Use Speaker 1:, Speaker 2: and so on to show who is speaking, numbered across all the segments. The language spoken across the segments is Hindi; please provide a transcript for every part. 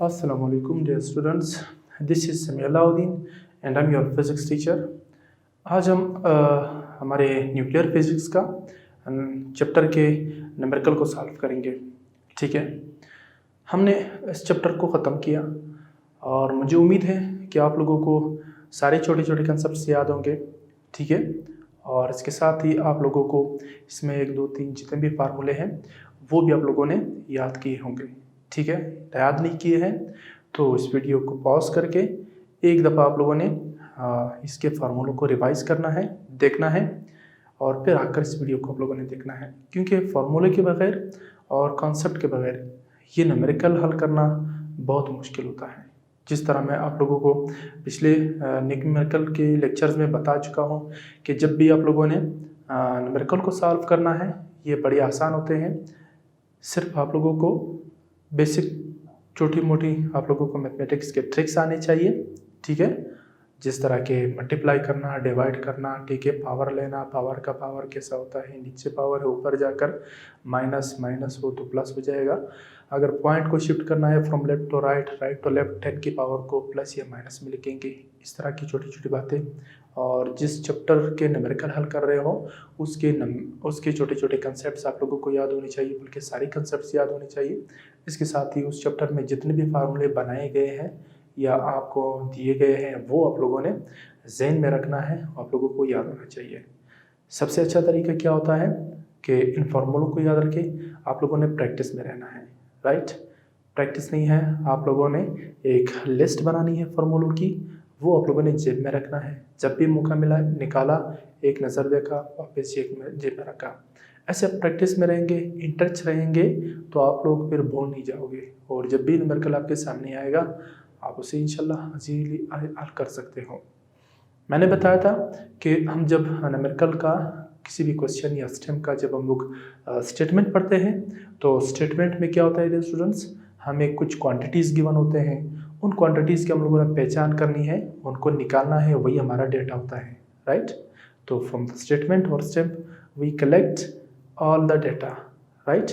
Speaker 1: Assalamu alaikum dear students. This is Sami Alauddin and I'm your physics teacher. आज हम हमारे न्यूक्लियर फिजिक्स का चैप्टर के न्यूमेरिकल को सॉल्व करेंगे। ठीक है, हमने इस चैप्टर को ख़त्म किया और मुझे उम्मीद है कि आप लोगों को सारे छोटे छोटे कंसेप्ट्स याद होंगे। ठीक है, और इसके साथ ही आप लोगों को इसमें 1 2 3 जितने भी फार्मूले हैं वो भी आप लोगों ने याद किए होंगे। ठीक है, याद नहीं किए हैं तो इस वीडियो को पॉज करके एक दफ़ा आप लोगों ने इसके फार्मूलों को रिवाइज करना है, देखना है और फिर आकर इस वीडियो को आप लोगों ने देखना है, क्योंकि फार्मूले के बगैर और कॉन्सेप्ट के बगैर ये न्यूमेरिकल हल करना बहुत मुश्किल होता है। जिस तरह मैं आप लोगों को पिछले न्यूमेरिकल के लेक्चर्स में बता चुका हूँ कि जब भी आप लोगों ने न्यूमेरिकल को सॉल्व करना है ये बड़े आसान होते हैं। सिर्फ आप लोगों को बेसिक छोटी मोटी आप लोगों को मैथमेटिक्स के ट्रिक्स आने चाहिए। ठीक है, जिस तरह के मल्टीप्लाई करना, डिवाइड करना, ठीक है, पावर लेना, पावर का पावर कैसा होता है, नीचे पावर है ऊपर जाकर माइनस माइनस हो तो प्लस हो जाएगा। अगर पॉइंट को शिफ्ट करना है from left to right, right to left, 10 की पावर को प्लस या माइनस में लिखेंगे। इस तरह की छोटी छोटी बातें, और जिस चैप्टर के न्यूमेरिकल हल कर रहे हो उसके छोटे छोटे कंसेप्ट्स आप लोगों को याद होने चाहिए, बल्कि सारे कंसेप्ट्स याद होने चाहिए। इसके साथ ही उस चैप्टर में जितने भी फार्मूले बनाए गए हैं या आपको दिए गए हैं वो आप लोगों ने ज़हन में रखना है, आप लोगों को याद होना चाहिए। सबसे अच्छा तरीका क्या होता है कि इन फार्मूलों को याद रखें, आप लोगों ने प्रैक्टिस में रहना है। राइट, प्रैक्टिस नहीं है, आप लोगों ने एक लिस्ट बनानी है फार्मूलों की, वो आप लोगों ने जेब में रखना है। जब भी मौका मिला निकाला, एक नज़र देखा, वापस जेब में रखा। ऐसे आप प्रैक्टिस में रहेंगे, इन टच रहेंगे तो आप लोग फिर भूल नहीं जाओगे, और जब भी न्यूमेरिकल आपके सामने आएगा आप उसे इंशाल्लाह इजीली हल कर सकते हो। मैंने बताया था कि हम जब न्यूमेरिकल का किसी भी क्वेश्चन या स्टेम का जब हम लोग स्टेटमेंट पढ़ते हैं तो स्टेटमेंट में क्या होता है स्टूडेंट्स, हमें कुछ क्वांटिटीज़ गिवन होते हैं, उन क्वांटिटीज़ की हम लोगों ने पहचान करनी है, उनको निकालना है, वही हमारा डेटा होता है। राइट, तो फ्रॉम द स्टेटमेंट और step we collect all the data. Right,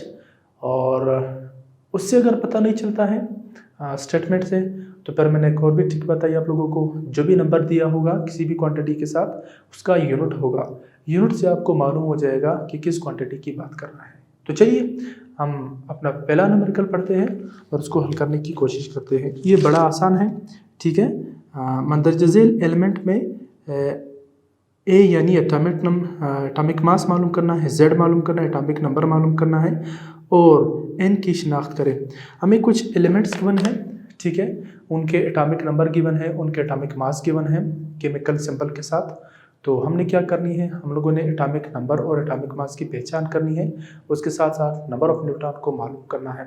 Speaker 1: और उससे अगर पता नहीं चलता है स्टेटमेंट से, तो फिर मैंने एक और भी ट्रिक बताई आप लोगों को। जो भी नंबर दिया होगा किसी भी क्वांटिटी के साथ उसका यूनिट होगा, यूनिट से आपको मालूम हो जाएगा कि किस क्वांटिटी की बात कर रहा है। तो चलिए हम अपना पहला न्यूमेरिकल पढ़ते हैं और उसको हल करने की कोशिश करते हैं। ये बड़ा आसान है। ठीक है, मंदरजा झेल एलिमेंट में ए यानी एटॉमिक मास मालूम करना है, जेड मालूम करना है, एटॉमिक नंबर मालूम करना है और एन की शिनाख्त करें। हमें कुछ एलिमेंट्स गिवन है, ठीक है, उनके एटॉमिक नंबर गिवन है, उनके एटॉमिक मास गिवन है केमिकल सिंबल के साथ। तो हमने क्या करनी है, हम लोगों ने एटॉमिक नंबर और एटॉमिक मास की पहचान करनी है, उसके साथ साथ नंबर ऑफ न्यूट्रॉन को मालूम करना है।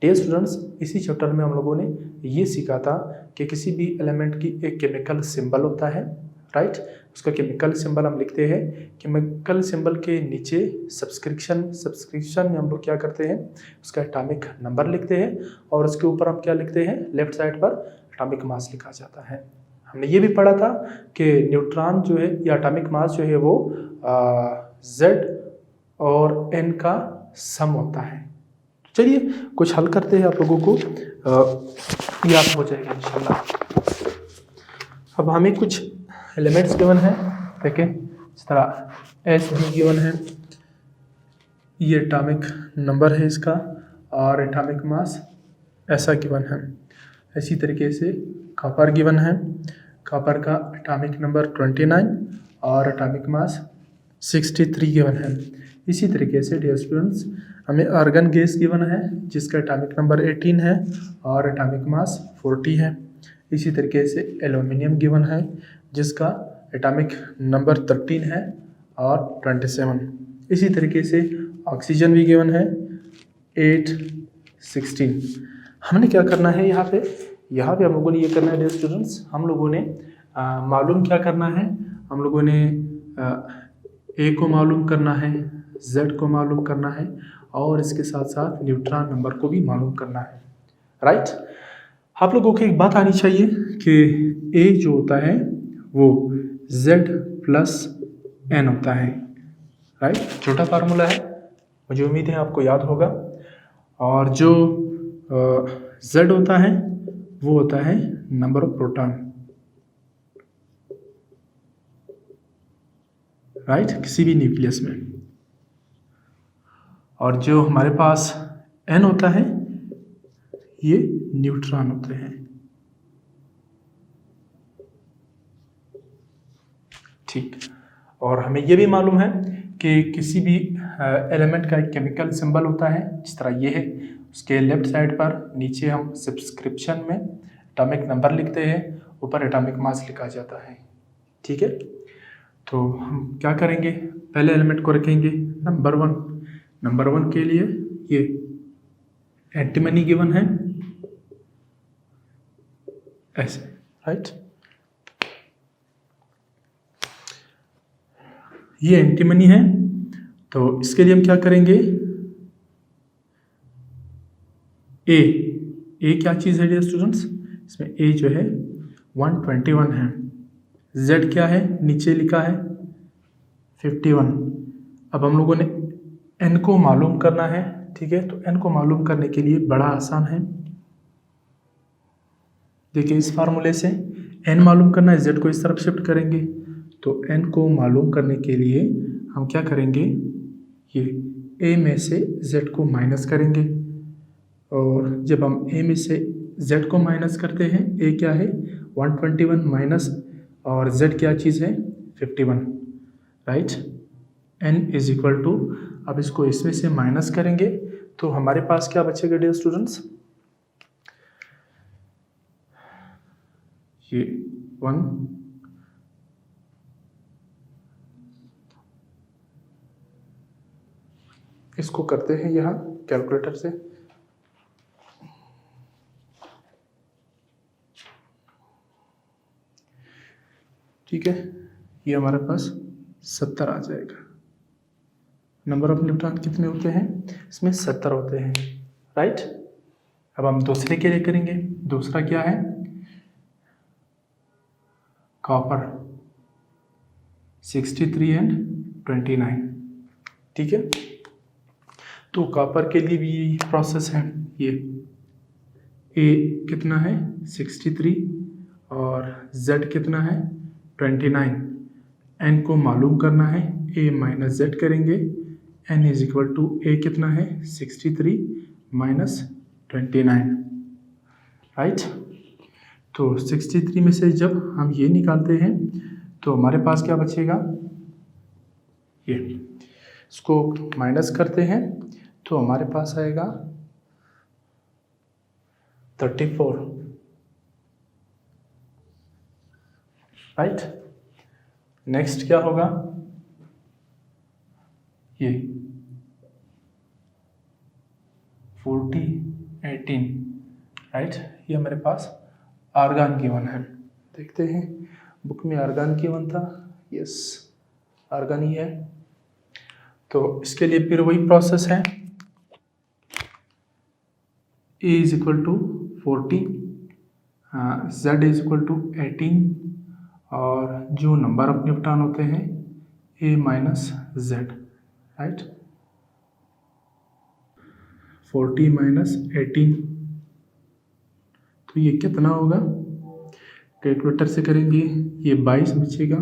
Speaker 1: डियर स्टूडेंट्स, इसी चैप्टर में हम लोगों ने ये सीखा था कि किसी भी एलिमेंट की एक केमिकल सिंबल होता है। राइट, उसका केमिकल सिंबल हम लिखते हैं, केमिकल सिंबल के नीचे सब्सक्रिप्शन में हम लोग क्या करते हैं, उसका एटॉमिक नंबर लिखते हैं और उसके ऊपर हम क्या लिखते हैं, लेफ्ट साइड पर एटॉमिक मास लिखा जाता है। हमने ये भी पढ़ा था कि न्यूट्रॉन जो है या एटॉमिक मास जो है वो जेड और एन का सम होता है। चलिए कुछ हल करते हैं, आप लोगों को याद हो जाएगा इंशाल्लाह। अब हमें कुछ एलिमेंट्स गिवन है, देखें इस तरह एस भी गिवन है, ये एटॉमिक नंबर है इसका और एटॉमिक मास ऐसा गिवन है। इसी तरीके से कॉपर गिवन है, कॉपर का एटॉमिक नंबर 29 और एटॉमिक मास 63 गिवन है। इसी तरीके से डियर स्टूडेंट्स हमें आर्गन गैस गिवन है जिसका एटॉमिक नंबर 18 है और एटॉमिक मास 40 है। इसी तरीके से एल्यूमिनियम गिवन है जिसका एटॉमिक नंबर 13 है और 27। इसी तरीके से ऑक्सीजन भी गिवन है 8, 16। हमने क्या करना है यहाँ पे हम लोगों ने ये करना है डियर स्टूडेंट्स, हम लोगों ने मालूम क्या करना है, हम लोगों ने ए को मालूम करना है, जेड को मालूम करना है और इसके साथ साथ न्यूट्रॉन नंबर को भी मालूम करना है। राइट, आप लोगों को एक बात आनी चाहिए कि ए जो होता है वो z प्लस n होता है। राइट, छोटा फार्मूला है, मुझे उम्मीद है आपको याद होगा। और जो Z होता है वो होता है नंबर ऑफ प्रोटॉन, राइट, किसी भी न्यूक्लियस में। और जो हमारे पास N होता है ये न्यूट्रॉन होते हैं, ठीक। और हमें ये भी मालूम है कि किसी भी एलिमेंट का एक केमिकल सिंबल होता है, जिस तरह ये है, उसके लेफ्ट साइड पर नीचे हम सब्सक्रिप्शन में एटॉमिक नंबर लिखते हैं, ऊपर एटॉमिक मास लिखा जाता है, ठीक है। तो हम क्या करेंगे, पहले एलिमेंट को रखेंगे नंबर 1। नंबर 1 के लिए ये एंटीमनी गिवन है ऐसे, राइट। ये एंटीमनी है, तो इसके लिए हम क्या करेंगे, ए क्या चीज़ है डियर स्टूडेंट्स, इसमें ए जो है 121 है, जेड क्या है नीचे लिखा है 51। अब हम लोगों ने एन को मालूम करना है, ठीक है। तो एन को मालूम करने के लिए बड़ा आसान है, देखिए इस फार्मूले से एन मालूम करना है, जेड को इस तरफ शिफ्ट करेंगे, तो एन को मालूम करने के लिए हम क्या करेंगे, ये ए में से जेड को माइनस करेंगे, और जब हम ए में से जेड को माइनस करते हैं, ए क्या है 121 माइनस, और जेड क्या चीज़ है 51, right. N is equal to, अब इसको इसमें से माइनस करेंगे तो हमारे पास क्या बचेगा डियर स्टूडेंट्स, ये 1, इसको करते हैं यहाँ कैलकुलेटर से, ठीक है। ये हमारे पास 70 आ जाएगा। नंबर ऑफ न्यूट्रॉन कितने होते हैं इसमें, 70 होते हैं, राइट। अब हम दूसरे के लिए करेंगे, दूसरा क्या है, कॉपर 63 एंड 29, ठीक है। तो कॉपर के लिए भी यही प्रोसेस है, ये ए कितना है 63 और जेड कितना है 29, एन को मालूम करना है, ए माइनस जेड करेंगे, एन इज इक्वल टू ए कितना है 63 माइनस 29, राइट। तो 63 में से जब हम ये निकालते हैं तो हमारे पास क्या बचेगा, ये इसको माइनस करते हैं तो हमारे पास आएगा 34, राइट। नेक्स्ट क्या होगा, ये 40 18, राइट। ये हमारे पास आर्गन गिवन है, देखते हैं बुक में आर्गन गिवन था, यस आर्गन ही है। तो इसके लिए फिर वही प्रोसेस है, A is equal to 40, Z is equal to 18, और जो नंबर ऑफ न्यूट्रॉन होते हैं A minus Z, right. 40 minus 18, तो ये कितना होगा, कैलकुलेटर से करेंगे, ये 22 बचेगा,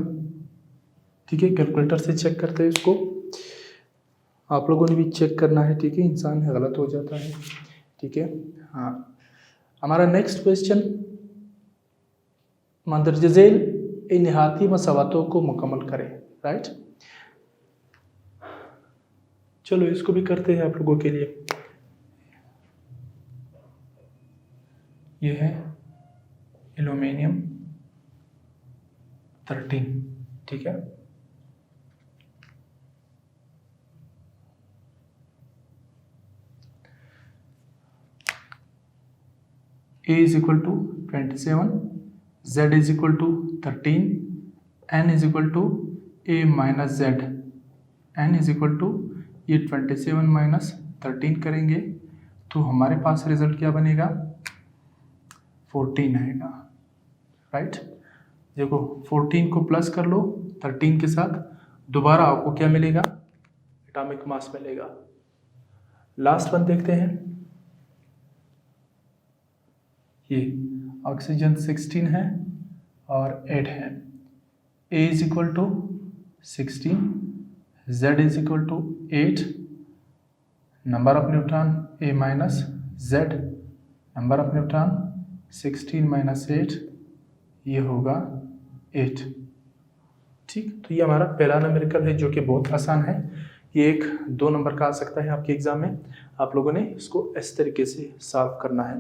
Speaker 1: ठीक है। कैलकुलेटर से चेक करते हैं इसको, आप लोगों ने भी चेक करना है, ठीक है, इंसान है गलत हो जाता है, ठीक है। हाँ, हमारा नेक्स्ट क्वेश्चन, मंदरजा झैल इन निहाती मसवातों को मुकम्मल करें, राइट। चलो इसको भी करते हैं आप लोगों के लिए, ये है एल्यूमिनियम 13, ठीक है। A is equal to 27, Z is equal to 13, N is equal to A minus Z, N is equal to ये 27 माइनस 13 करेंगे तो हमारे पास रिजल्ट क्या बनेगा 14 आएगा, राइट। देखो 14 को प्लस कर लो 13 के साथ, दोबारा आपको क्या मिलेगा, एटॉमिक मास मिलेगा। लास्ट वन देखते हैं, ये ऑक्सीजन 16 है और 8 है। A is equal to 16, Z is equal to 8, number of neutron A minus Z, number of neutron 16 minus 8, ये होगा 8। ठीक, तो ये हमारा पहला न्यूमेरिकल है जो कि बहुत आसान है। ये 1-2 नंबर का आ सकता है आपके एग्जाम में। आप लोगों ने इसको इस तरीके से सॉल्व करना है।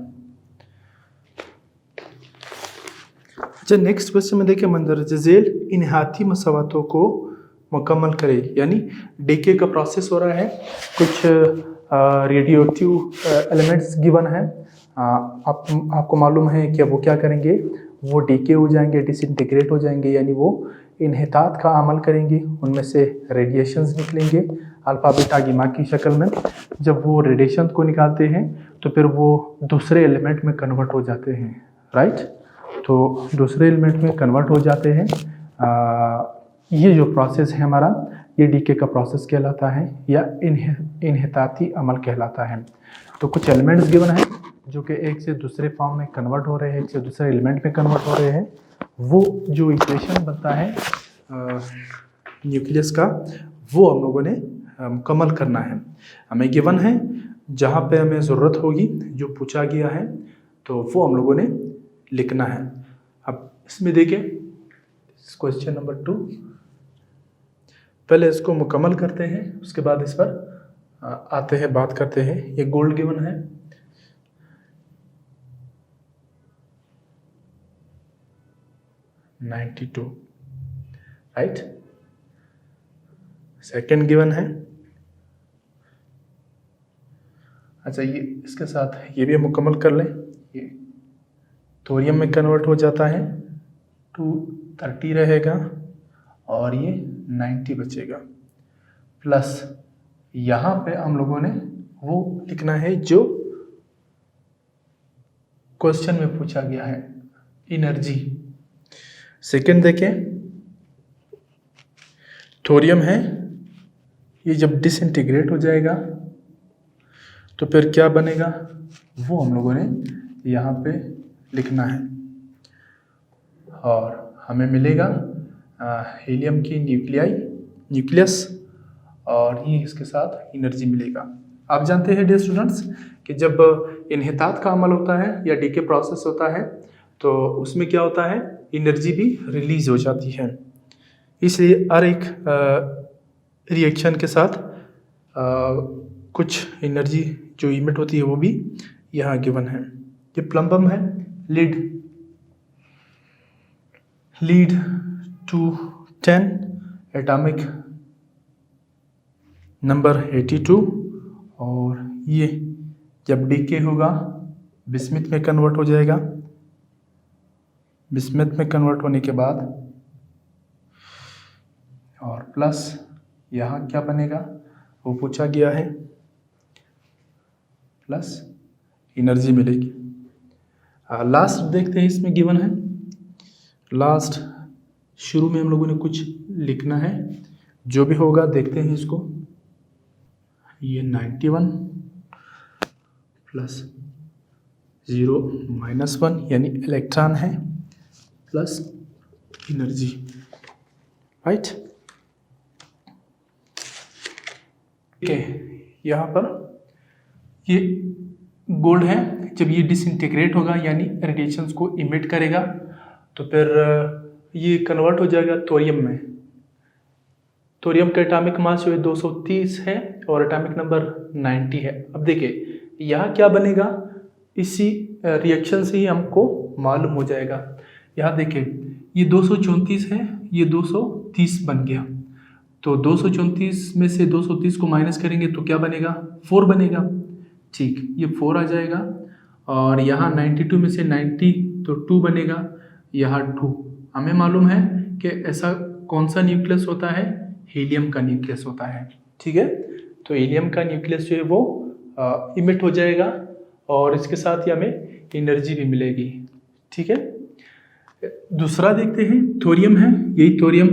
Speaker 1: अच्छा, नेक्स्ट क्वेश्चन में देखिए, मंदरजा झेल इन हाथी मसवातों को मुकम्मल करे, यानी डीके का प्रोसेस हो रहा है, कुछ रेडियो एक्टिव एलिमेंट्स गिवन है। आपको मालूम है कि वो क्या करेंगे, वो डीके हो जाएंगे, डिसइंटीग्रेट हो जाएंगे, यानी वो इन्हितात का अमल करेंगे, उनमें से रेडिएशंस निकलेंगे अल्फा बीटा गीमा की शक्ल में। जब वो रेडिएशन को निकालते हैं तो फिर वो दूसरे एलिमेंट में कन्वर्ट हो जाते हैं, राइट। तो दूसरे एलिमेंट में कन्वर्ट हो जाते हैं। ये जो प्रोसेस है हमारा, ये डीके का प्रोसेस कहलाता है या इन्हिताती अमल कहलाता है। तो कुछ एलिमेंट्स गिवन है जो कि एक से दूसरे फॉर्म में कन्वर्ट हो रहे हैं, एक से दूसरे एलिमेंट में कन्वर्ट हो रहे हैं। वो जो इक्वेशन बनता है न्यूक्लियस का, वो हम लोगों ने मुकम्मल करना है। हमें गिवन है, जहाँ पे हमें ज़रूरत होगी जो पूछा गया है तो वो हम लोगों ने लिखना है। अब इसमें देखिए क्वेश्चन नंबर 2, पहले इसको मुकम्मल करते हैं, उसके बाद इस पर आते हैं, बात करते हैं। ये गोल्ड गिवन है, (92), राइट। सेकेंड गिवन है, अच्छा ये इसके साथ ये भी मुकम्मल कर लें। ये थोरियम में कन्वर्ट हो जाता है, 230 रहेगा और ये 90 बचेगा, प्लस यहाँ पे हम लोगों ने वो लिखना है जो क्वेश्चन में पूछा गया है, एनर्जी। सेकेंड देखें, थोरियम है, ये जब डिसइंटीग्रेट हो जाएगा तो फिर क्या बनेगा, वो हम लोगों ने यहाँ पे लिखना है और हमें मिलेगा हीलियम की न्यूक्लियस और ये इसके साथ एनर्जी मिलेगा। आप जानते हैं डियर स्टूडेंट्स कि जब इन्हितात का अमल होता है या डीके प्रोसेस होता है तो उसमें क्या होता है, एनर्जी भी रिलीज हो जाती है। इसलिए हर एक रिएक्शन के साथ कुछ एनर्जी जो इमिट होती है वो भी यहाँ गिवन है। ये प्लम्बम है, लीड 210, एटॉमिक नंबर 82, और ये जब डीके होगा बिस्मिथ में कन्वर्ट हो जाएगा। बिस्मिथ में कन्वर्ट होने के बाद और प्लस यहाँ क्या बनेगा वो पूछा गया है, प्लस एनर्जी मिलेगी। लास्ट देखते हैं, इसमें गिवन है लास्ट, शुरू में हम लोगों ने कुछ लिखना है, जो भी होगा देखते हैं इसको। ये 91 प्लस 0 माइनस 1 यानी इलेक्ट्रॉन है, प्लस एनर्जी, राइट। ठीक है, यहाँ पर ये गोल्ड है, जब ये डिसइंटीग्रेट होगा यानी रेडिएशंस को इमिट करेगा तो फिर ये कन्वर्ट हो जाएगा थोरियम में। थोरियम का एटॉमिक मास जो है 230 है और एटॉमिक नंबर 90 है। अब देखिए यहाँ क्या बनेगा, इसी रिएक्शन से ही हमको मालूम हो जाएगा। यहाँ देखिए ये 234 है, ये 230 बन गया, तो 234 में से 230 को माइनस करेंगे तो क्या बनेगा, 4 बनेगा। ठीक, ये 4 आ जाएगा और यहाँ 92 में से 90 तो 2 बनेगा, यहाँ 2। हमें मालूम है कि ऐसा कौन सा न्यूक्लियस होता है, हीलियम का न्यूक्लियस होता है। ठीक है, तो हीलियम का न्यूक्लियस जो है वो इमिट हो जाएगा और इसके साथ ही हमें एनर्जी भी मिलेगी। ठीक है, दूसरा देखते हैं, थोरियम है, यही थोरियम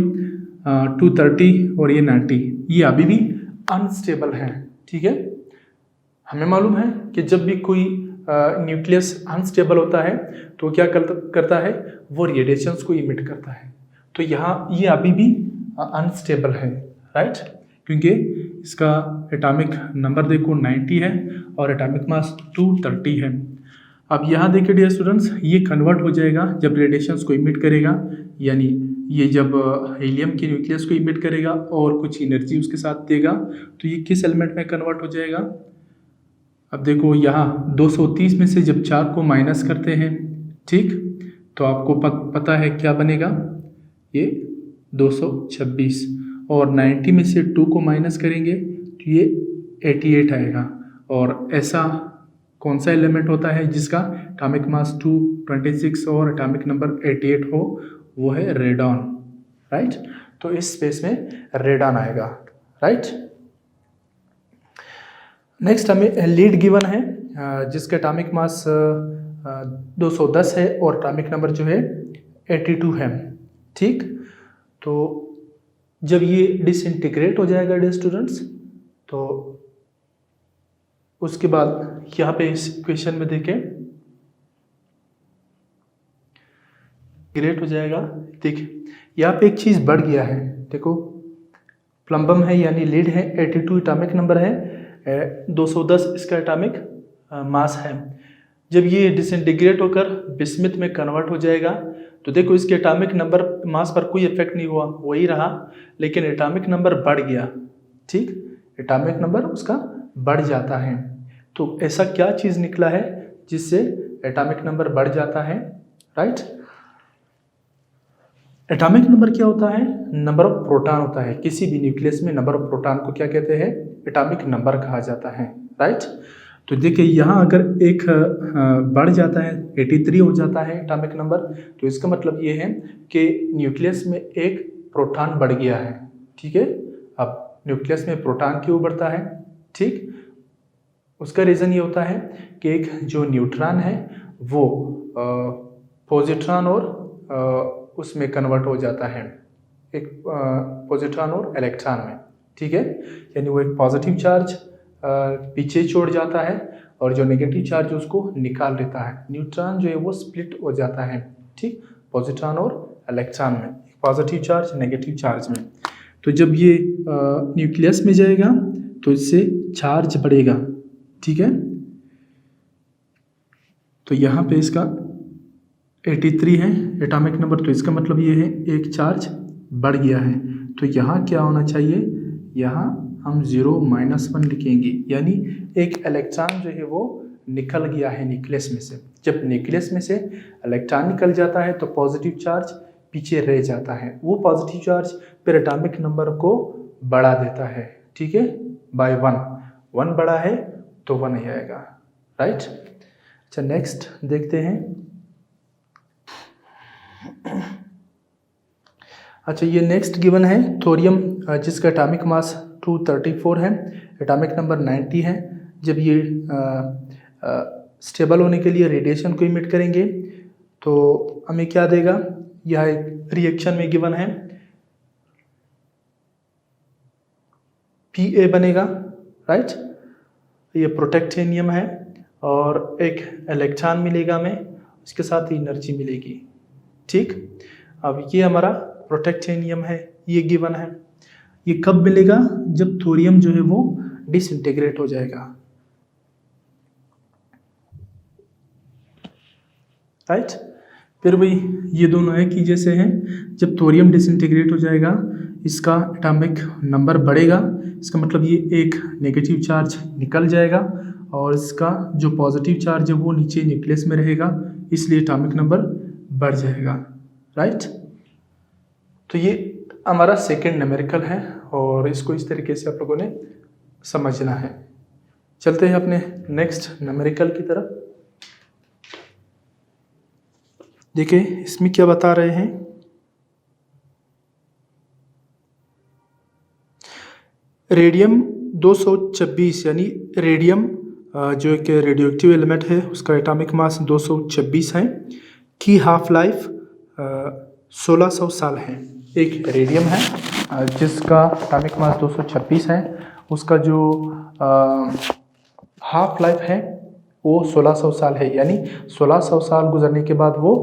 Speaker 1: 230 और ये 90, ये अभी भी अनस्टेबल है। ठीक है, हमें मालूम है कि जब भी कोई न्यूक्लियस अनस्टेबल होता है तो क्या करता है, वो रेडिएशंस को इमिट करता है। तो यहाँ ये अभी भी अनस्टेबल है, राइट, क्योंकि इसका एटॉमिक नंबर देखो 90 है और एटॉमिक मास 230 है। अब यहाँ देखिए डियर स्टूडेंट्स, ये कन्वर्ट हो जाएगा जब रेडिएशंस को इमिट करेगा, यानी ये जब हीलियम के न्यूक्लियस को इमिट करेगा और कुछ एनर्जी उसके साथ देगा तो ये किस एलिमेंट में कन्वर्ट हो जाएगा। अब देखो यहाँ 230 में से जब 4 को माइनस करते हैं, ठीक, तो आपको पता है क्या बनेगा, ये 226, और 90 में से 2 को माइनस करेंगे तो ये 88 आएगा। और ऐसा कौन सा एलिमेंट होता है जिसका एटॉमिक मास 226 और एटॉमिक नंबर 88 हो, वो है रेडॉन, राइट। तो इस स्पेस में रेडॉन आएगा, राइट। नेक्स्ट हमें लीड गिवन है जिसका एटॉमिक मास 210 है और एटॉमिक नंबर जो है 82 है, ठीक। तो जब ये डिसइंटीग्रेट हो जाएगा डियर स्टूडेंट्स, तो उसके बाद यहाँ पे इस इक्वेशन में देखें ग्रेट हो जाएगा। देखिए यहाँ पे एक चीज़ बढ़ गया है, देखो प्लम्बम है यानी लीड है, 82 एटॉमिक नंबर है, 210 इसका एटॉमिक मास है। जब ये डिसइंटीग्रेट होकर बिस्मिथ में कन्वर्ट हो जाएगा तो देखो इसके एटॉमिक नंबर मास पर कोई इफेक्ट नहीं हुआ, वही रहा, लेकिन एटॉमिक नंबर बढ़ गया, ठीक, एटॉमिक नंबर उसका बढ़ जाता है। तो ऐसा क्या चीज़ निकला है जिससे एटॉमिक नंबर बढ़ जाता है, राइट। एटॉमिक नंबर क्या होता है, नंबर ऑफ प्रोटॉन होता है। किसी भी न्यूक्लियस में नंबर ऑफ प्रोटॉन को क्या कहते हैं, एटॉमिक नंबर कहा जाता है, राइट। तो देखिए यहाँ अगर एक बढ़ जाता है, 83 हो जाता है एटॉमिक नंबर, तो इसका मतलब ये है कि न्यूक्लियस में एक प्रोटॉन बढ़ गया है, ठीक है। अब न्यूक्लियस में प्रोटॉन क्यों बढ़ता है, ठीक, उसका रीज़न ये होता है कि एक जो न्यूट्रॉन है वो पॉजिट्रॉन और उसमें कन्वर्ट हो जाता है, एक पॉजिट्रॉन और इलेक्ट्रॉन में, ठीक है, यानी वो एक पॉजिटिव चार्ज पीछे छोड़ जाता है और जो नेगेटिव चार्ज उसको निकाल लेता है। न्यूट्रॉन जो है वो स्प्लिट हो जाता है, ठीक, पॉजिट्रॉन और इलेक्ट्रॉन में, पॉजिटिव चार्ज नेगेटिव चार्ज में। तो जब ये न्यूक्लियस में जाएगा तो इससे चार्ज बढ़ेगा, ठीक है। तो यहाँ पे इसका 83 है एटॉमिक नंबर, तो इसका मतलब ये है एक चार्ज बढ़ गया है। तो यहाँ क्या होना चाहिए, यहाँ हम 0-1 लिखेंगे, यानी एक इलेक्ट्रॉन जो है वो निकल गया है न्यूक्लियस में से। जब न्यूक्लियस में से इलेक्ट्रॉन निकल जाता है तो पॉजिटिव चार्ज पीछे रह जाता है, वो पॉजिटिव चार्ज फिर एटॉमिक नंबर को बढ़ा देता है, ठीक है, बाय 1 बढ़ा है तो 1 ही आएगा, राइट। अच्छा नेक्स्ट देखते हैं। अच्छा ये नेक्स्ट गिवन है थोरियम जिसका एटॉमिक मास 234 है, एटॉमिक नंबर 90 है। जब ये स्टेबल होने के लिए रेडिएशन को इमिट करेंगे तो हमें क्या देगा, यह एक रिएक्शन में गिवन है, Pa बनेगा, राइट। ये प्रोटेक्टेनियम है और एक इलेक्ट्रॉन मिलेगा हमें, उसके साथ ही एनर्जी मिलेगी, ठीक। अब ये हमारा प्रोटेक्टेनियम है, ये गिवन है। ये कब मिलेगा, जब थोरियम जो है वो डिसइंटीग्रेट हो जाएगा, राइट। फिर वही ये दोनों है कि जैसे हैं, जब थोरियम डिसइंटीग्रेट हो जाएगा इसका एटॉमिक नंबर बढ़ेगा, इसका मतलब ये एक नेगेटिव चार्ज निकल जाएगा और इसका जो पॉजिटिव चार्ज है वो नीचे न्यूक्लियस में रहेगा, इसलिए एटॉमिक नंबर बढ़ जाएगा, राइट। तो ये हमारा सेकेंड न्यूमेरिकल है और इसको इस तरीके से आप लोगों ने समझना है। चलते हैं अपने नेक्स्ट न्यूमेरिकल की तरफ। देखिए इसमें क्या बता रहे हैं, रेडियम 226 यानी रेडियम जो एक रेडियो एक्टिव एलिमेंट है उसका एटॉमिक मास 226 है, की हाफ लाइफ 1600 साल है। एक रेडियम है जिसका एटॉमिक मास 226 है, उसका जो हाफ लाइफ है वो 1600 साल है, यानी 1600 साल गुजरने के बाद वो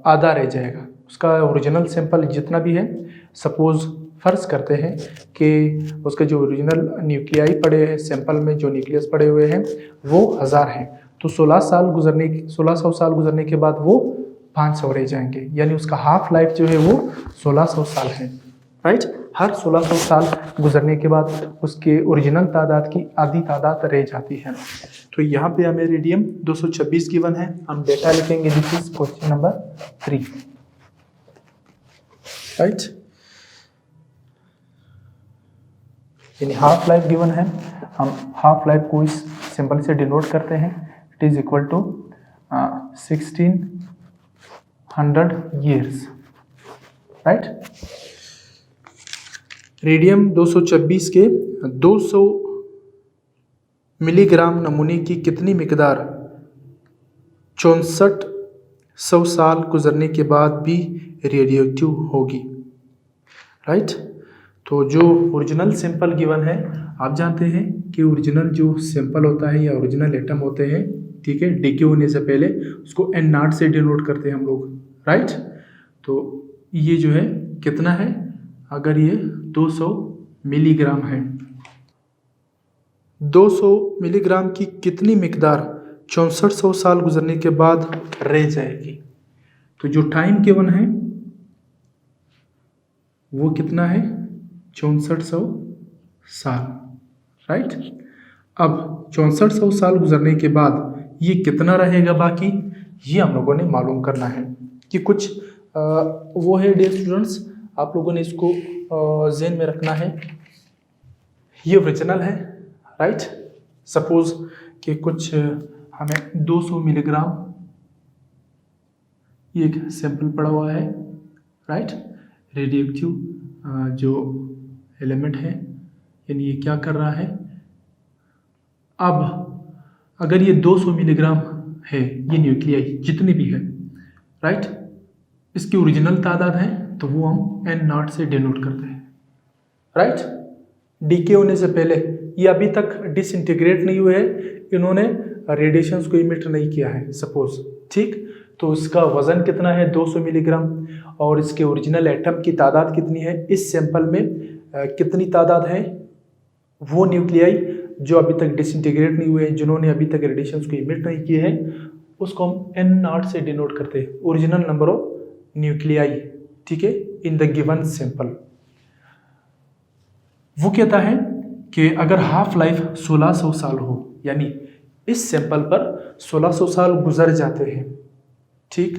Speaker 1: आधा रह जाएगा। उसका ओरिजिनल सैंपल जितना भी है, सपोज़ फ़र्ज़ करते हैं कि उसके जो ओरिजिनल न्यूक्लियाई पड़े हैं, सैंपल में जो न्यूक्लियस पड़े हुए हैं वो 1000 हैं, तो 1600 साल गुजरने के बाद वो 500 रह जाएंगे, यानी उसका हाफ लाइफ जो है वो 1600 साल है, राइट। हर 1600 साल गुजरने के बाद उसके ओरिजिनल तादाद की आधी तादाद रह जाती है। तो यहाँ पे हमें रेडियम 226 गिवन है, हम डेटा लिखेंगे, this is question number 3, right. यानी हाफ लाइफ गिवन है, हम हाफ लाइफ को इस सिंबल से डिनोट करते हैं, it is equal to 1600 years, right. Radium 226 के 200 मिलीग्राम नमूने की कितनी मिकदार 6400 साल गुजरने के बाद भी रेडियोएक्टिव होगी, राइट। तो जो ओरिजिनल सैंपल गिवन है, आप जानते हैं कि ओरिजिनल जो सैंपल होता है या ओरिजिनल एटम होते हैं, ठीक है, डीके होने से पहले उसको N0 से डिनोट करते हैं हम लोग, राइट। तो ये जो है कितना है, अगर ये 200 मिलीग्राम है, 200 मिलीग्राम की कितनी मिकदार 6400 साल गुजरने के बाद रह जाएगी। तो जो टाइम गिवन है वो कितना है, 6400 साल, राइट। अब 6400 साल गुजरने के बाद ये कितना रहेगा बाकी, ये हम लोगों ने मालूम करना है कि कुछ वो है डियर स्टूडेंट्स, आप लोगों ने इसको ज़हन में रखना है। ये ओरिजिनल है, राइट। सपोज कि कुछ हमें 200 मिलीग्राम ये एक सैंपल पड़ा हुआ है, राइट। रेडियोएक्टिव जो एलिमेंट है, यानी ये क्या कर रहा है, अब अगर ये 200 मिलीग्राम है, ये न्यूक्लियाई जितनी भी है, राइट, इसकी ओरिजिनल तादाद है, तो वो हम N0 से डिनोट करते हैं, राइट। डीके होने से पहले ये अभी तक डिसइंटीग्रेट नहीं हुए हैं, इन्होंने रेडिएशंस को इमिट नहीं किया है, सपोज, ठीक। तो इसका वज़न कितना है, 200 मिलीग्राम, और इसके ओरिजिनल एटम की तादाद कितनी है, इस सैंपल में कितनी तादाद है, वो न्यूक्लियाई जो अभी तक डिसइंटीग्रेट नहीं हुए हैं, जिन्होंने अभी तक रेडिएशंस को इमिट नहीं किए हैं, उसको हम N0 से डिनोट करते हैं, ओरिजिनल नंबर ऑफ न्यूक्लियाई, ठीक है, इन द गिवन सैंपल। वो कहता है कि अगर हाफ लाइफ 1600 साल हो, यानी इस सैंपल पर 1600 साल गुजर जाते हैं, ठीक,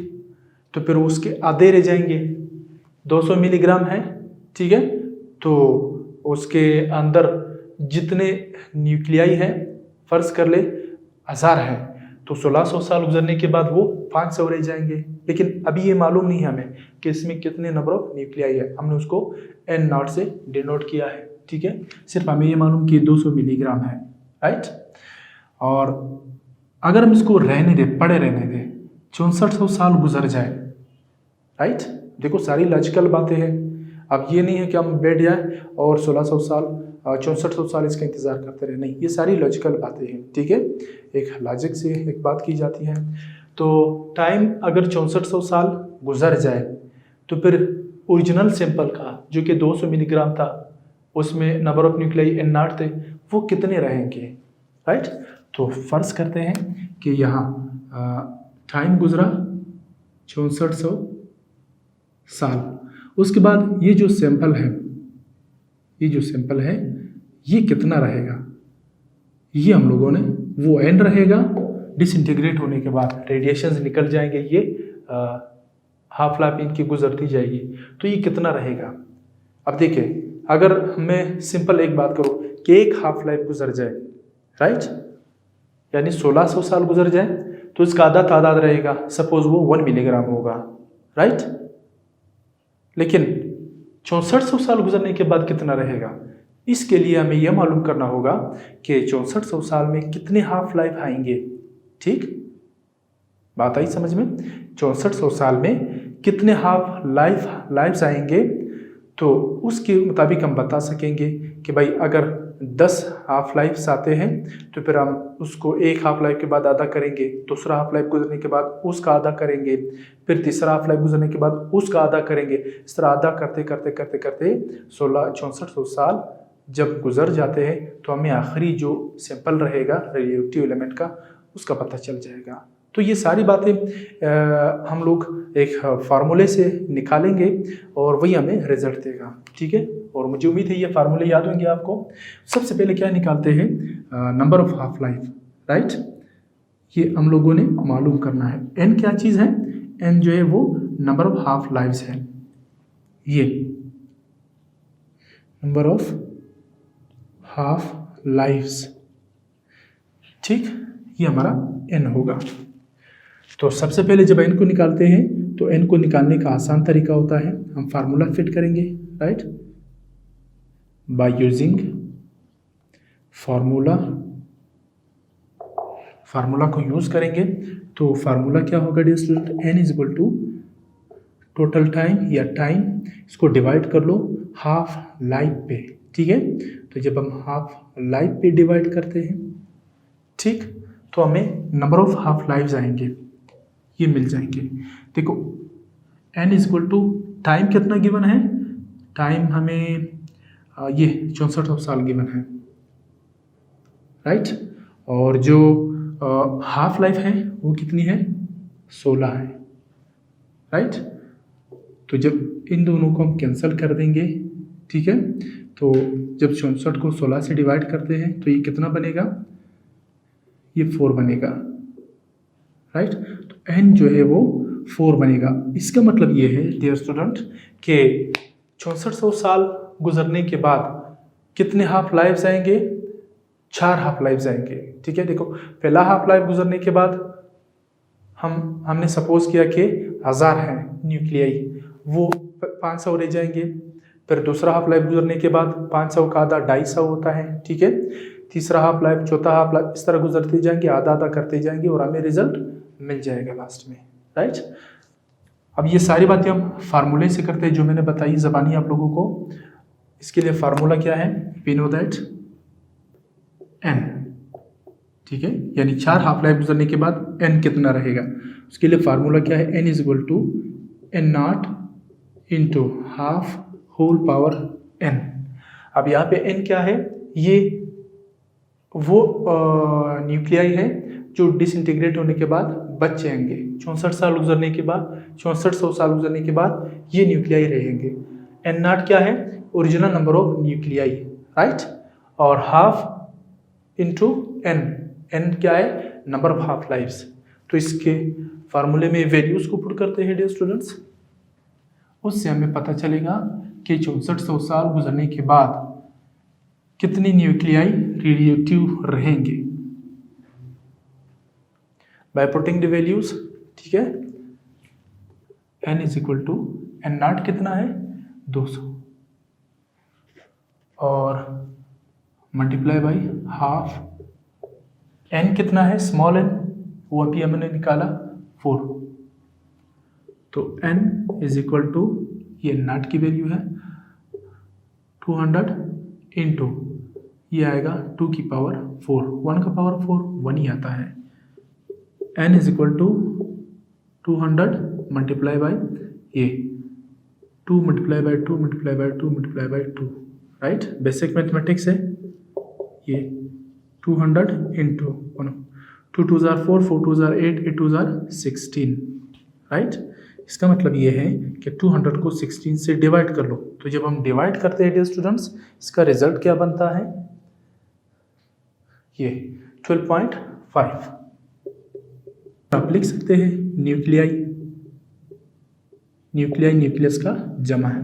Speaker 1: तो फिर उसके आधे रह जाएंगे, 200 मिलीग्राम है, ठीक है, तो उसके अंदर जितने न्यूक्लियाई हैं, फर्ज कर ले 1000 है, तो 1600 साल गुजरने के बाद वो 500 रह जाएंगे। लेकिन अभी ये मालूम नहीं है हमें कि इसमें कितने नंबर ऑफ न्यूक्लियाई है, हमने उसको N0 से डिनोट किया है, ठीक है। सिर्फ हमें ये मालूम कि 200 मिलीग्राम है, राइट। और अगर हम इसको रहने दें, पड़े रहने दें, 6400 साल गुजर जाए, राइट, देखो सारी लॉजिकल बातें हैं। अब ये नहीं है कि हम बैठ जाए और 1600 साल 6400 साल इसका इंतज़ार करते रहे, नहीं, ये सारी लॉजिकल बातें हैं, ठीक है। एक लॉजिक से एक बात की जाती है। तो टाइम अगर 6400 साल गुजर जाए, तो फिर ओरिजिनल सैंपल का जो कि 200 मिलीग्राम था, उसमें नंबर ऑफ न्यूक्लियाई N0 थे, वो कितने रहेंगे, राइट। तो फर्ज करते हैं कि यहाँ टाइम गुजरा 6400 साल, उसके बाद ये जो सैंपल है, ये कितना रहेगा, ये हम लोगों ने वो N रहेगा, डिसइंटीग्रेट होने के बाद रेडिएशंस निकल जाएंगे, ये हाफ लाइफ इनकी गुजरती जाएगी, तो ये कितना रहेगा। अब देखिए, अगर मैं सिंपल एक बात करूँ कि एक हाफ लाइफ गुजर जाए, राइट, यानी 1600 साल गुजर जाए, तो इसका आधा तादाद रहेगा, सपोज वो 1 मिलीग्राम होगा, राइट। लेकिन 6400 साल गुजरने के बाद कितना रहेगा, इसके लिए हमें यह मालूम करना होगा कि 6400 साल में कितने हाफ लाइफ आएंगे, ठीक, बात आई समझ में। 6400 साल में कितने हाफ लाइफ आएंगे, तो उसके मुताबिक हम बता सकेंगे कि भाई अगर 10 हाफ लाइफ्स आते हैं तो फिर हम उसको एक हाफ लाइफ के बाद आधा करेंगे, दूसरा हाफ लाइफ गुजरने के बाद उसका आधा करेंगे, फिर तीसरा हाफ लाइफ गुजरने के बाद उसका आधा करेंगे। इस तरह आधा करते करते करते करते 6400 साल जब गुजर जाते हैं तो हमें आखिरी जो सैंपल रहेगा रेडियोएक्टिव एलिमेंट का उसका पता चल जाएगा। तो ये सारी बातें हम लोग एक फार्मूले से निकालेंगे और वही हमें रिजल्ट देगा, ठीक है। और मुझे उम्मीद है ये फार्मूले याद होंगे आपको। सबसे पहले क्या निकालते हैं, number of half life, right. ये हम लोगों ने मालूम करना है। एन क्या चीज़ है, एन जो है वो नंबर ऑफ हाफ लाइव्स है, ये नंबर ऑफ हाफ लाइव्स, ठीक, ये हमारा एन होगा। तो सबसे पहले जब एन को निकालते हैं तो एन को निकालने का आसान तरीका होता है, हम फार्मूला फिट करेंगे, राइट, बाय यूजिंग फार्मूला को यूज करेंगे। तो फार्मूला क्या होगा dear student, N is equal to total time या टाइम, इसको डिवाइड कर लो हाफ लाइफ पे, ठीक है। तो जब हम हाफ लाइफ पे डिवाइड करते हैं, ठीक, तो हमें नंबर ऑफ हाफ लाइव्स आएंगे, ये मिल जाएंगे। देखो n is equal to time कितना गिवन है, टाइम हमें ये 6400 साल गिवन है, राइट। और जो हाफ लाइफ है वो कितनी है, 16 है, राइट। तो जब इन दोनों को हम कैंसिल कर देंगे, ठीक है, तो जब 64 को 16 से डिवाइड करते हैं तो ये कितना बनेगा, ये 4 बनेगा, राइट। तो n जो है वो 4 बनेगा। इसका मतलब ये है डियर स्टूडेंट कि 6400 साल गुजरने के बाद कितने हाफ लाइव्स आएंगे, 4 हाफ लाइव्स आएंगे, ठीक है। देखो पहला हाफ लाइफ गुजरने के बाद हमने सपोज किया कि 1000 है न्यूक्लियाई, वो 500 रह जाएंगे। फिर दूसरा हाफ लाइफ गुजरने के बाद 500 का आधा 250 होता है, ठीक है। तीसरा हाफ लाइफ, चौथा हाफ लाइफ, इस तरह गुजरते जाएंगे, आधा आधा करते जाएंगे और हमें रिजल्ट मिल जाएगा लास्ट में, राइट। अब ये सारी बातें हम फार्मूले से करते हैं जो मैंने बताई ज़बानी आप लोगों को। इसके लिए फार्मूला क्या है, वी नो दैट n, ठीक है, यानी 4 हाफ लाइफ गुजरने के बाद n कितना रहेगा, उसके लिए फार्मूला क्या है, n is equal to n naught into half whole power n। अब यहाँ पे n क्या है, ये वो न्यूक्लियाई है जो डिसइंटीग्रेट होने के बाद बच जाएंगे। 64 साल गुजरने के बाद, 6400 साल गुजरने के बाद ये न्यूक्लियाई रहेंगे। एन नॉट क्या है, original number of nuclei, right. और हाफ इंटू एन, एन क्या है, नंबर ऑफ हाफ लाइव्स। तो इसके फार्मूले में वैल्यूज को पुट करते हैं डियर स्टूडेंट्स, उससे हमें पता चलेगा कि 6400 साल गुजरने के बाद कितनी न्यूक्लियाई रेडियोएक्टिव रहेंगे बाय पुटिंग द वैल्यूज, ठीक है। n is equal to N naught कितना है 200 और मल्टीप्लाई बाई हाफ, n कितना है स्मॉल n, वो अभी हमने निकाला 4। तो n इज इक्वल टू, ये नॉट की वैल्यू है 200 इंटू ये आएगा 2 की पावर 4, 1 का पावर 4 1 ही आता है। n is equal to 200 multiply by ये 2 multiply by 2 multiply by 2 multiply by 2, right. Basic mathematics है ये। 200 इंटू 2 2 जार 4, 4 2 जार 8, 8 2 जार 16, राइट। इसका मतलब ये है कि 200 को 16 से डिवाइड कर लो। तो जब हम डिवाइड करते हैं डियर स्टूडेंट्स, इसका रिजल्ट क्या बनता है, ये 12.5। आप लिख सकते हैं न्यूक्लियाई, न्यूक्लियाई न्यूक्लियस का जमा है,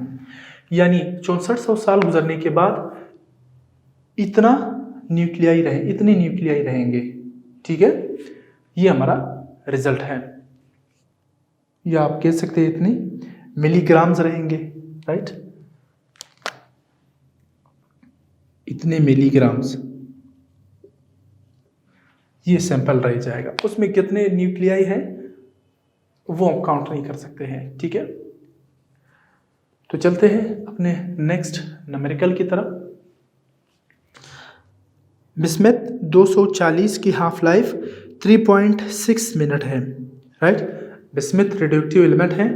Speaker 1: यानी 6400 साल गुजरने के बाद इतना न्यूक्लियाई रहे, इतने न्यूक्लियाई रहेंगे, ठीक है। ये हमारा रिजल्ट है, या आप कह सकते हैं इतने मिलीग्राम्स रहेंगे, राइट, इतने मिलीग्राम्स ये सैंपल रह जाएगा। उसमें कितने न्यूक्लियाई है वो हम काउंट नहीं कर सकते हैं, ठीक है। तो चलते हैं अपने नेक्स्ट न्यूमेरिकल की तरफ। बिस्मथ 240 की हाफ लाइफ 3.6 मिनट है, राइट। बिस्मथ रेडियोएक्टिव एलिमेंट है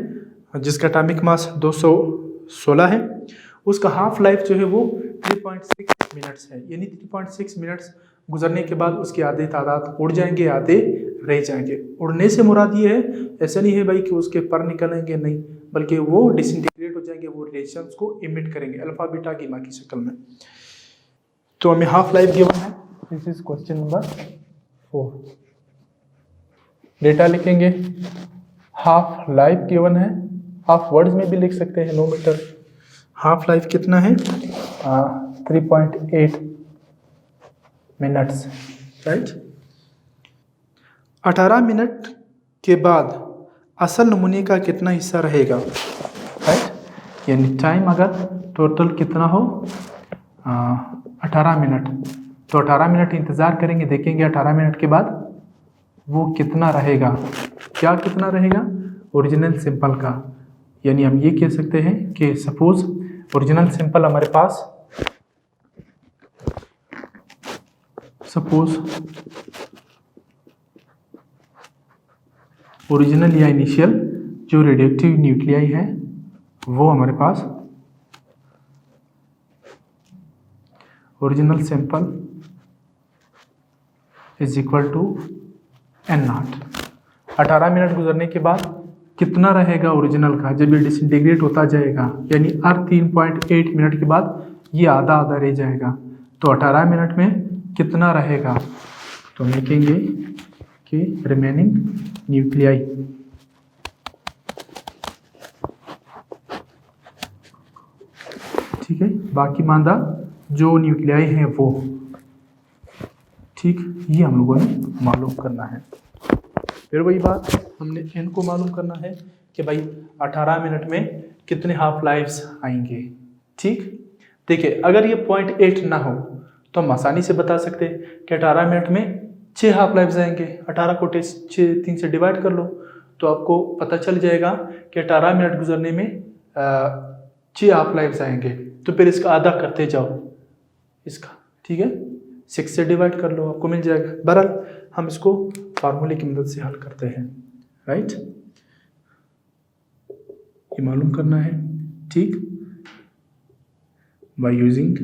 Speaker 1: जिसका एटॉमिक मास 216 है। उसका हाफ लाइफ जो है वो 3.6 मिनट्स है, यानी 3.6 मिनट्स गुजरने के बाद उसकी आधे तादाद उड़ जाएंगे, आधे रह जाएंगे। उड़ने से मुराद ये है, ऐसा नहीं है भाई कि उसके पर निकलेंगे, नहीं, बल्कि वो डिसइंटीग्रेट हो जाएंगे, वो रेडिएशंस को इमिट करेंगे अल्फा बीटा गीमा की शक्ल में। तो हमें हाफ लाइफ गिवन है, this is question number 4। Data लिखेंगे, हाफ लाइफ गिवन है, हाफ वर्ड्स में भी लिख सकते हैं, नो मीटर। हाफ लाइफ कितना है? 3.8 मिनट्स, राइट। 18 मिनट के बाद असल नमूने का कितना हिस्सा रहेगा, राइट। यानी टाइम अगर टोटल कितना हो 18 मिनट, तो 18 मिनट इंतज़ार करेंगे, देखेंगे 18 मिनट के बाद वो कितना रहेगा। क्या कितना रहेगा? ओरिजिनल सैंपल का। यानी हम ये कह सकते हैं कि सपोज ओरिजिनल सैंपल हमारे पास, सपोज ओरिजिनल या इनिशियल जो रेडियोएक्टिव न्यूक्लियाई है वो हमारे पास original sample is equal to n0। 18 minute गुजरने के बाद कितना रहेगा ओरिजिनल का जब ये डिसइंटीग्रेट होता जाएगा, यानी हर 3.8 मिनट के बाद ये आधा आधा रह जाएगा। तो 18 मिनट में कितना रहेगा? तो हम लिखेंगे कि रिमेनिंग न्यूक्लियाई, ठीक है, बाकी मादा जो न्यूक्लियाई हैं वो, ठीक, ये हम लोगों ने मालूम करना है। फिर वही बात, हमने n को मालूम करना है कि भाई 18 मिनट में कितने हाफ लाइफ्स आएंगे, ठीक। देखिए अगर ये 0.8 ना हो तो हम आसानी से बता सकते हैं कि 18 मिनट में 6 हाफ लाइफ्स आएंगे। 18 को 3 से डिवाइड कर लो तो आपको पता चल जाएगा कि 18 मिनट गुजरने में 6 हाफ लाइफ्स आएंगे। तो फिर इसका आधा करते जाओ इसका, ठीक है, 6 से डिवाइड कर लो, आपको मिल जाएगा। बहरहाल हम इसको फार्मूले की मदद से हल करते हैं, राइट। ये मालूम करना है, ठीक, बाय यूजिंग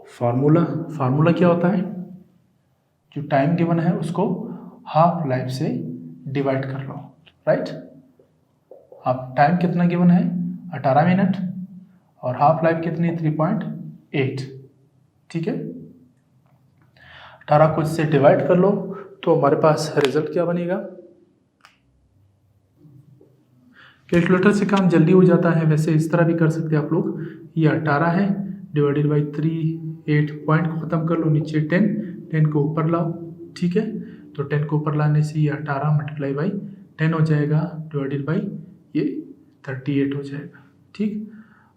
Speaker 1: फार्मूला। फार्मूला क्या होता है? जो टाइम गिवन है उसको हाफ लाइफ से डिवाइड कर लो, राइट। आप टाइम कितना गिवन है? 18 मिनट, और हाफ लाइफ कितनी? 3.8, ठीक है। 18 को इससे डिवाइड कर लो तो हमारे पास रिजल्ट क्या बनेगा? कैलकुलेटर से काम जल्दी हो जाता है, वैसे इस तरह भी कर सकते हैं आप लोग। ये 18 है डिवाइडेड बाई 3, 8 पॉइंट को ख़त्म कर लो, नीचे 10 को ऊपर लाओ, ठीक है। तो 10 को ऊपर लाने से ये 18 मल्टीप्लाई बाई 10 हो जाएगा, डिवाइडेड बाई ये 38 हो जाएगा, ठीक।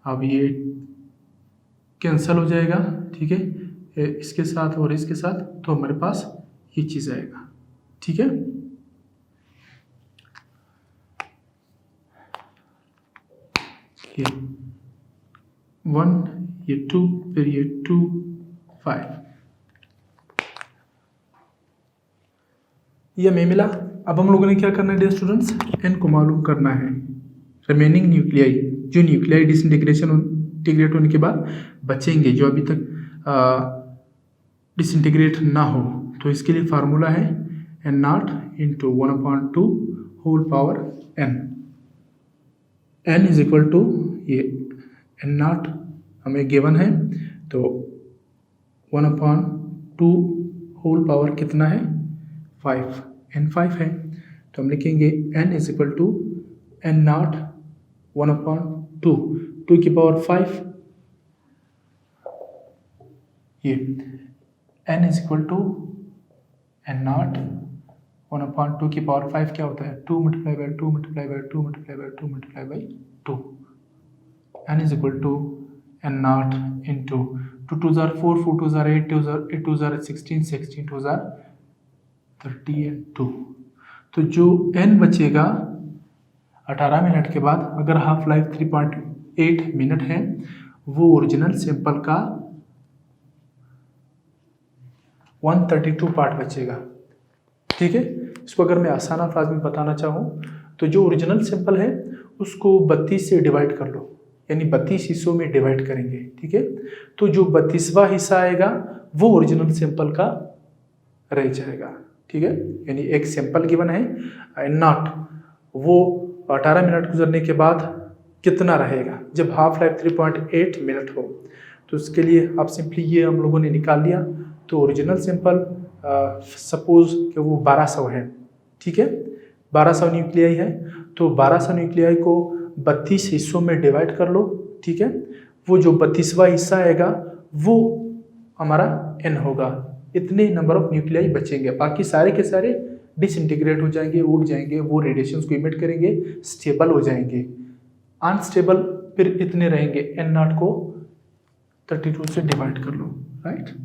Speaker 1: अब ये कैंसिल हो जाएगा, ठीक है, इसके साथ और इसके साथ, तो हमारे पास ये चीज़ आएगा, ठीक है। ये 1, ये 2, फिर ये 2, 5, ये हमें मिला। अब हम लोगों ने क्या करना है डियर स्टूडेंट्स? n को मालूम करना है। रिमेनिंग न्यूक्लियाई, जो न्यूक्लियाई डिसइंटीग्रेट होने के बाद बचेंगे, जो अभी तक डिसइंटीग्रेट ना हो, तो इसके लिए फार्मूला है n0 into 1/2 whole power n। n is equal to, ये n0 हमें गिवन है, तो 1/2 होल पावर कितना है? 5, n5 है। तो हम लिखेंगे n is equal to n0 1/2, 2 की पावर 5, ये n is equal to n0 1/2 की पावर 5 क्या होता है? 2 multiply by 2 multiply by 2 multiply by 2 multiply by 2। n is equal to n0 into 2 2 ज़ार 4, 4 2 ज़ार 8, 8 2 ज़ार 16, 16 2 ज़ार 30 and 2। तो जो n बचेगा 18 मिनट के बाद अगर हाफ लाइफ 3.8 मिनट है, वो ओरिजिनल सैंपल का 132 पार्ट बचेगा। ठीक है, इसको अगर मैं आसान अल्फाज में बताना चाहूँ तो जो ओरिजिनल सैंपल है उसको 32 से डिवाइड कर लो, यानी 32 हिस्सों में डिवाइड करेंगे। ठीक है, तो जो 32वां हिस्सा आएगा वो ओरिजिनल सैंपल का रह जाएगा। ठीक है, यानी एक सैंपल गिवन है N0, वो 18 मिनट गुजरने के बाद कितना रहेगा जब हाफ लाइफ 3.8 मिनट हो। तो उसके लिए आप सिंपली ये हम लोगों ने निकाल लिया। तो ओरिजिनल सैंपल सपोज कि वो 1200 है। ठीक है, 1200 न्यूक्लियाई है, तो 1200 न्यूक्लियाई को 32 हिस्सों में डिवाइड कर लो। ठीक है, वो जो 32वां हिस्सा आएगा वो हमारा N होगा। इतने नंबर ऑफ न्यूक्लियाई बचेंगे, बाकी सारे के सारे डिसइंटीग्रेट हो जाएंगे, उड़ जाएंगे, वो रेडिएशंस को इमिट करेंगे, स्टेबल हो जाएंगे। अनस्टेबल फिर इतने रहेंगे, N0 को 32 से डिवाइड कर लो। राइट।